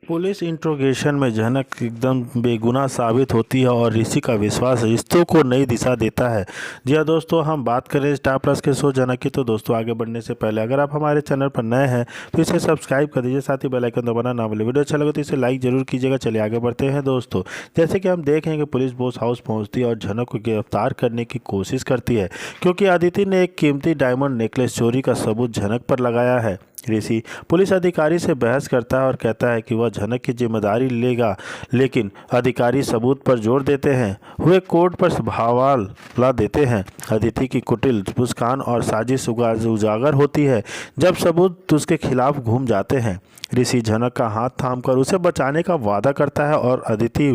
Police interrogation में झनक एकदम बेगुनाह साबित होती है और ऋषि का विश्वास रिश्तों को नई दिशा देता है। जी हाँ दोस्तों, हम बात करें स्टार प्लस के शो झनक की, तो दोस्तों आगे बढ़ने से पहले अगर आप हमारे चैनल पर नए हैं तो इसे सब्सक्राइब कर दीजिए, साथ ही बेल आइकन दबाना ना भूलिए। वीडियो अच्छा लगे तो इसे लाइक जरूर कीजिएगा। चलिए आगे बढ़ते हैं दोस्तों। जैसे कि हम देखें कि पुलिस बोस हाउस पहुँचती है और झनक को गिरफ्तार करने की कोशिश करती है, क्योंकि अदिति ने एक कीमती डायमंड नेकलेस चोरी का सबूत झनक पर लगाया है। ऋषि पुलिस अधिकारी से बहस करता है और कहता है कि वह झनक की जिम्मेदारी लेगा, लेकिन अधिकारी सबूत पर जोर देते हैं। वे कोर्ट पर सवाल ला देते हैं। अदिति की कुटिल मुस्कान और साजिश उजागर होती है जब सबूत उसके खिलाफ घूम जाते हैं। ऋषि झनक का हाथ थामकर उसे बचाने का वादा करता है और अदिति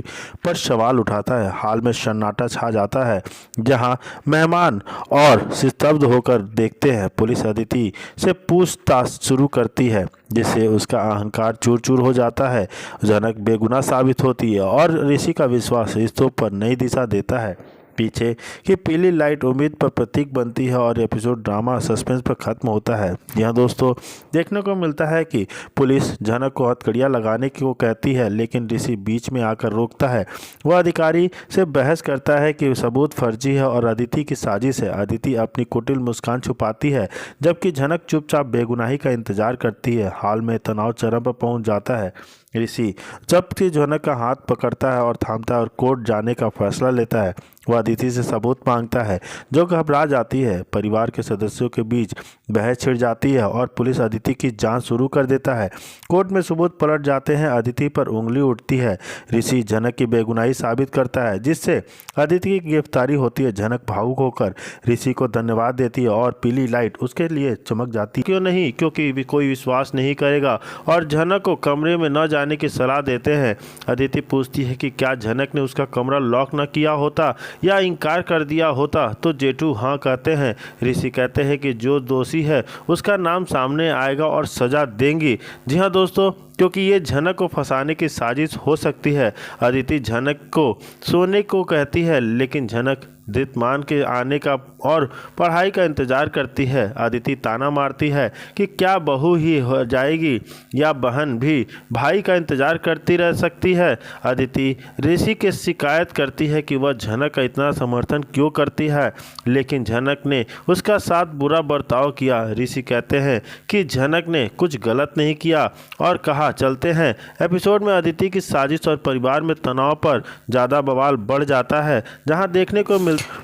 पर सवाल उठाता है। हाल में सन्नाटा छा जाता है, जहां मेहमान और स्तब्ध होकर देखते हैं। पुलिस अदिति से पूछताछ शुरू करती है, जिससे उसका अहंकार चूर चूर हो जाता है। झनक बेगुनाह साबित होती है और ऋषि का विश्वास रिश्तों पर नई दिशा देता है। पीछे की पीली लाइट उम्मीद पर प्रतीक बनती है और एपिसोड ड्रामा सस्पेंस पर खत्म होता है। यहाँ दोस्तों देखने को मिलता है कि पुलिस झनक को हथकड़ियाँ लगाने को कहती है, लेकिन ऋषि बीच में आकर रोकता है। वह अधिकारी से बहस करता है कि सबूत फर्जी है और अदिति की साजिश है। अदिति अपनी कुटिल मुस्कान छुपाती है, जबकि झनक चुपचाप बेगुनाही का इंतजार करती है। हाल में तनाव चरम पर पहुंच जाता है। ऋषि जबकि झनक का हाथ पकड़ता है और थामता है और कोर्ट जाने का फैसला लेता है। वह अदिति से सबूत मांगता है, जो घबरा जाती है। परिवार के सदस्यों के बीच बहस छिड़ जाती है और पुलिस अदिति की जांच शुरू कर देता है। कोर्ट में सबूत पलट जाते हैं। अदिति पर उंगली उठती है। ऋषि झनक की बेगुनाही साबित करता है, जिससे अदिति की गिरफ्तारी होती है। झनक भावुक होकर ऋषि को धन्यवाद देती है और पीली लाइट उसके लिए चमक जाती है। क्यों नहीं, क्योंकि कोई विश्वास नहीं करेगा और झनक को कमरे में न जाने की सलाह देते हैं। अदिति पूछती है कि क्या झनक ने उसका कमरा लॉक न किया होता या इनकार कर दिया होता, तो जेठू हाँ कहते हैं। ऋषि कहते हैं कि जो दोषी है उसका नाम सामने आएगा और सजा देंगी। जी हाँ दोस्तों, क्योंकि ये झनक को फंसाने की साजिश हो सकती है। अदिति झनक को सोने को कहती है, लेकिन झनक धृतमान के आने का और पढ़ाई का इंतजार करती है। अदिति ताना मारती है कि क्या बहू ही हो जाएगी या बहन भी भाई का इंतजार करती रह सकती है। अदिति ऋषि के शिकायत करती है कि वह झनक का इतना समर्थन क्यों करती है, लेकिन झनक ने उसका साथ बुरा बर्ताव किया। ऋषि कहते हैं कि झनक ने कुछ गलत नहीं किया और कहा चलते हैं। एपिसोड में अदिति की साजिश और परिवार में तनाव पर ज़्यादा बवाल बढ़ जाता है, जहां देखने को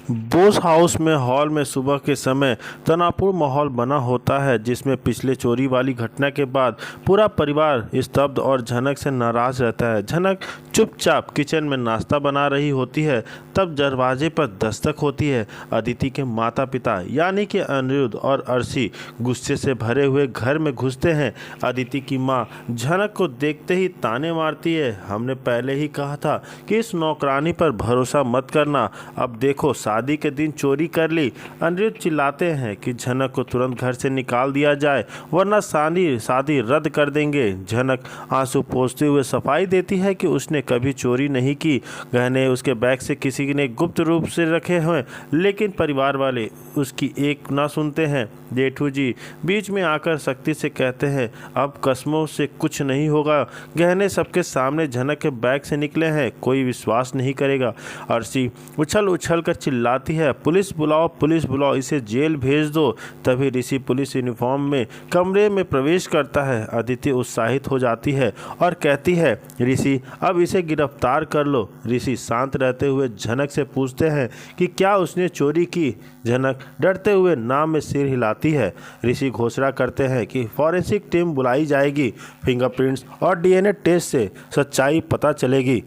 बोस हाउस में हॉल में सुबह के समय तनावपूर्ण माहौल बना होता है, जिसमें पिछले चोरी वाली घटना के बाद पूरा परिवार स्तब्ध और झनक से नाराज रहता है। झनक चुपचाप किचन में नाश्ता बना रही होती है, तब दरवाजे पर दस्तक होती है। अदिति के माता पिता यानी कि अनिरुद्ध और अर्शी गुस्से से भरे हुए घर में घुसते हैं। अदिति की माँ झनक को देखते ही ताने मारती है, हमने पहले ही कहा था कि इस नौकरानी पर भरोसा मत करना, अब देखो शादी के दिन चोरी कर ली। अनिरुद्ध चिल्लाते हैं कि झनक को तुरंत घर से निकाल दिया जाए, वरना शादी रद्द कर देंगे। झनक आंसू पोंछते हुए सफाई देती है कि उसने कभी चोरी नहीं की, गहने उसके बैग से किसी ने गुप्त रूप से रखे हैं, लेकिन परिवार वाले उसकी एक ना सुनते हैं। जेठू जी बीच में आकर सख्ती से कहते हैं, अब कस्मों से कुछ नहीं होगा, गहने सबके सामने झनक के बैग से निकले हैं, कोई विश्वास नहीं करेगा। अर्शी उछल उछल कर चिल्लाती है, पुलिस बुलाओ, इसे जेल भेज दो। तभी ऋषि पुलिस यूनिफॉर्म में कमरे में प्रवेश करता है। अदिति उत्साहित हो जाती है और कहती है, ऋषि अब इसे गिरफ्तार कर लो। ऋषि शांत रहते हुए झनक से पूछते हैं कि क्या उसने चोरी की। झनक डरते हुए नाम में सिर हिलाती है। ऋषि घोषणा करते हैं कि फॉरेंसिक टीम बुलाई जाएगी, फिंगरप्रिंट्स और डीएनए टेस्ट से सच्चाई पता चलेगी।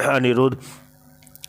अनिरुद्ध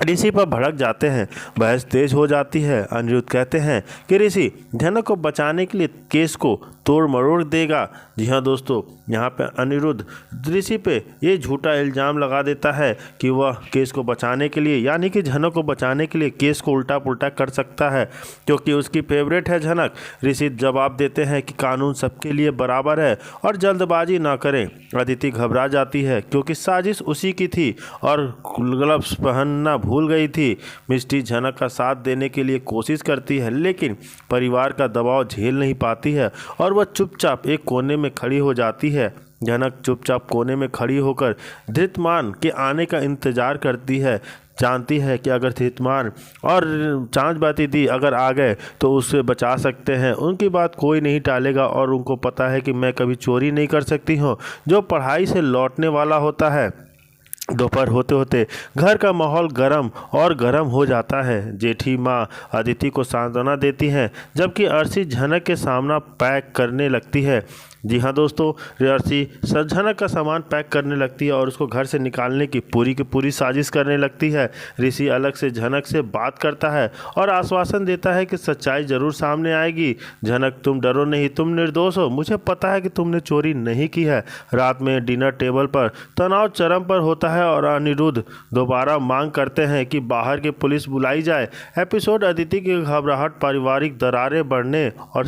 ऋषि पर भड़क जाते हैं, बहस तेज हो जाती है। अनिरुद्ध कहते हैं कि ऋषि झनक को बचाने के लिए केस को तोड़ मरोड़ देगा। जी हाँ दोस्तों, यहाँ पे अनिरुद्ध ऋषि पे ये झूठा इल्ज़ाम लगा देता है कि वह केस को बचाने के लिए यानी कि झनक को बचाने के लिए केस को उल्टा पुल्टा कर सकता है, क्योंकि उसकी फेवरेट है झनक। ऋषि जवाब देते हैं कि कानून सबके लिए बराबर है और जल्दबाजी ना करें। अदिति घबरा जाती है क्योंकि साजिश उसी की थी और ग्लव्स पहनना भूल गई थी। मिष्टी झनक का साथ देने के लिए कोशिश करती है, लेकिन परिवार का दबाव झेल नहीं पाती है और वह चुपचाप एक कोने में खड़ी हो जाती है। झनक चुपचाप कोने में खड़ी होकर धृतमान के आने का इंतजार करती है। जानती है कि अगर धृतमान और चांचबाती दी अगर आ गए तो उससे बचा सकते हैं। उनकी बात कोई नहीं टालेगा और उनको पता है कि मैं कभी चोरी नहीं कर सकती हूँ। जो पढ़ाई से लौटने वाला होता है, दोपहर होते होते घर का माहौल गर्म और गर्म हो जाता है। जेठी माँ अदिति को सांत्वना देती हैं, जबकि अर्शी झनक के सामना पैक करने लगती है। जी हाँ दोस्तों, अर्शी झनक का सामान पैक करने लगती है और उसको घर से निकालने की पूरी साजिश करने लगती है। ऋषि अलग से झनक से बात करता है और आश्वासन देता है कि सच्चाई जरूर सामने आएगी। झनक, तुम डरो नहीं, तुम निर्दोष हो। मुझे पता है कि तुमने चोरी नहीं की है। रात में डिनर टेबल पर तनाव चरम पर होता है और अनिरुद्ध दोबारा मांग करते हैं कि बाहर की पुलिस बुलाई जाए। एपिसोड अदिति की घबराहट, पारिवारिक दरारें बढ़ने और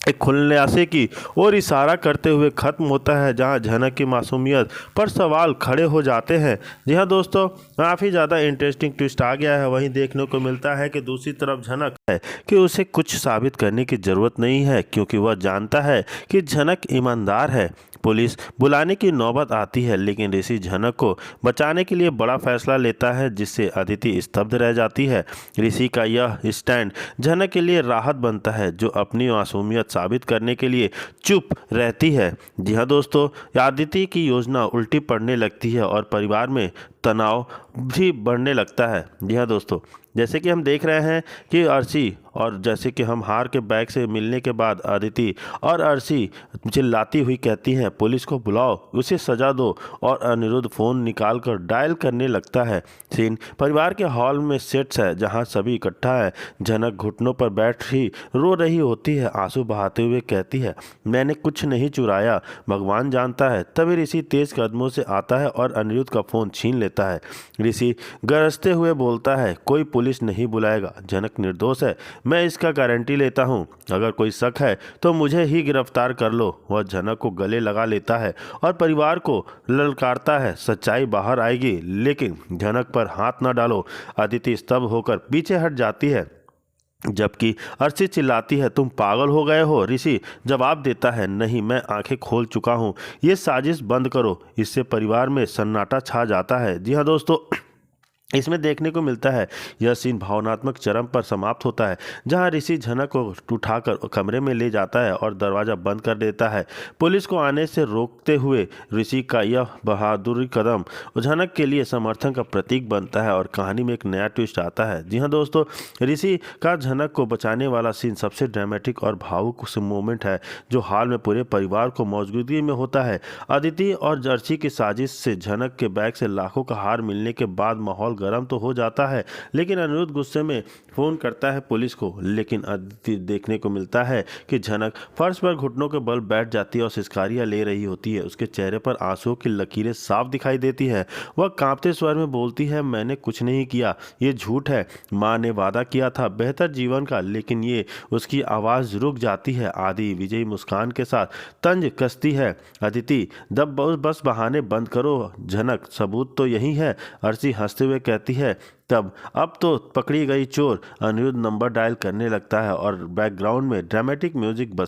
एक खुलासे की ओर इशारा करते हुए खत्म होता है, जहां झनक की मासूमियत पर सवाल खड़े हो जाते हैं। जी हाँ दोस्तों, काफ़ी ज़्यादा इंटरेस्टिंग ट्विस्ट आ गया है। वहीं देखने को मिलता है कि दूसरी तरफ झनक है कि उसे कुछ साबित करने की ज़रूरत नहीं है, क्योंकि वह जानता है कि झनक ईमानदार है। पुलिस बुलाने की नौबत आती है, लेकिन ऋषि झनक को बचाने के लिए बड़ा फैसला लेता है, जिससे अदिति स्तब्ध रह जाती है। ऋषि का यह स्टैंड झनक के लिए राहत बनता है, जो अपनी मासूमियत साबित करने के लिए चुप रहती है। जी हाँ दोस्तों, अदिति की योजना उल्टी पड़ने लगती है और परिवार में तनाव भी बढ़ने लगता है। जी हाँ दोस्तों, जैसे कि हम देख रहे हैं कि अर्शी और जैसे कि हम हार के बैग से मिलने के बाद अदिति और अर्शी चिल्लाती हुई कहती हैं, पुलिस को बुलाओ, उसे सजा दो। और अनिरुद्ध फ़ोन निकालकर डायल करने लगता है। सीन परिवार के हॉल में सेट्स है, जहां सभी इकट्ठा है। झनक घुटनों पर बैठ ही रो रही होती है, आंसू बहाते हुए कहती है, मैंने कुछ नहीं चुराया, भगवान जानता है। तभी ऋषि तेज कदमों से आता है और अनिरुद्ध का फ़ोन छीन लेता है। ऋषि गरजते हुए बोलता है, कोई पुलिस नहीं बुलाएगा, झनक निर्दोष है, मैं इसका गारंटी लेता हूँ। अगर कोई शक है तो मुझे ही गिरफ्तार कर लो। वह झनक को गले लगा लेता है और परिवार को ललकारता है, सच्चाई बाहर आएगी, लेकिन झनक पर हाथ न डालो। अदिति स्तब्ध होकर पीछे हट जाती है, जबकि अर्शी चिल्लाती है, तुम पागल हो गए हो। ऋषि जवाब देता है, नहीं, मैं आंखें खोल चुका हूँ, ये साजिश बंद करो। इससे परिवार में सन्नाटा छा जाता है। जी हाँ दोस्तों, इसमें देखने को मिलता है यह सीन भावनात्मक चरम पर समाप्त होता है, जहां ऋषि झनक को उठाकर कमरे में ले जाता है और दरवाज़ा बंद कर देता है। पुलिस को आने से रोकते हुए ऋषि का यह बहादुरी कदम झनक के लिए समर्थन का प्रतीक बनता है और कहानी में एक नया ट्विस्ट आता है। जी हाँ दोस्तों, ऋषि का झनक को बचाने वाला सीन सबसे ड्रामेटिक और भावुक मोमेंट है, जो हाल में पूरे परिवार को मौजूदगी में होता है। अदिति और अर्शी की साजिश से झनक के बैग से लाखों का हार मिलने के बाद माहौल गर्म तो हो जाता है, लेकिन अनिरुद्ध गुस्से में फोन करता है पुलिस को। लेकिन अदिति देखने को मिलता है कि झनक फर्श पर घुटनों के बल बैठ जाती है और सिसकारियां ले रही होती है। उसके चेहरे पर आंसुओं की लकीरें साफ दिखाई देती है। वह कांपते स्वर में बोलती है, मैंने कुछ नहीं किया, ये झूठ है। माँ ने वादा किया था बेहतर जीवन का, लेकिन ये। उसकी आवाज़ रुक जाती है। आदि विजयी मुस्कान के साथ तंज कसती है, अदिति दब बस बहाने बंद करो, झनक सबूत तो यही है। अर्शी हंसते हुए कहती है, तब अब तो पकड़ी गई चोर। अनिरुद्ध नंबर डायल करने लगता है और बैकग्राउंड में ड्रामेटिक म्यूजिक बज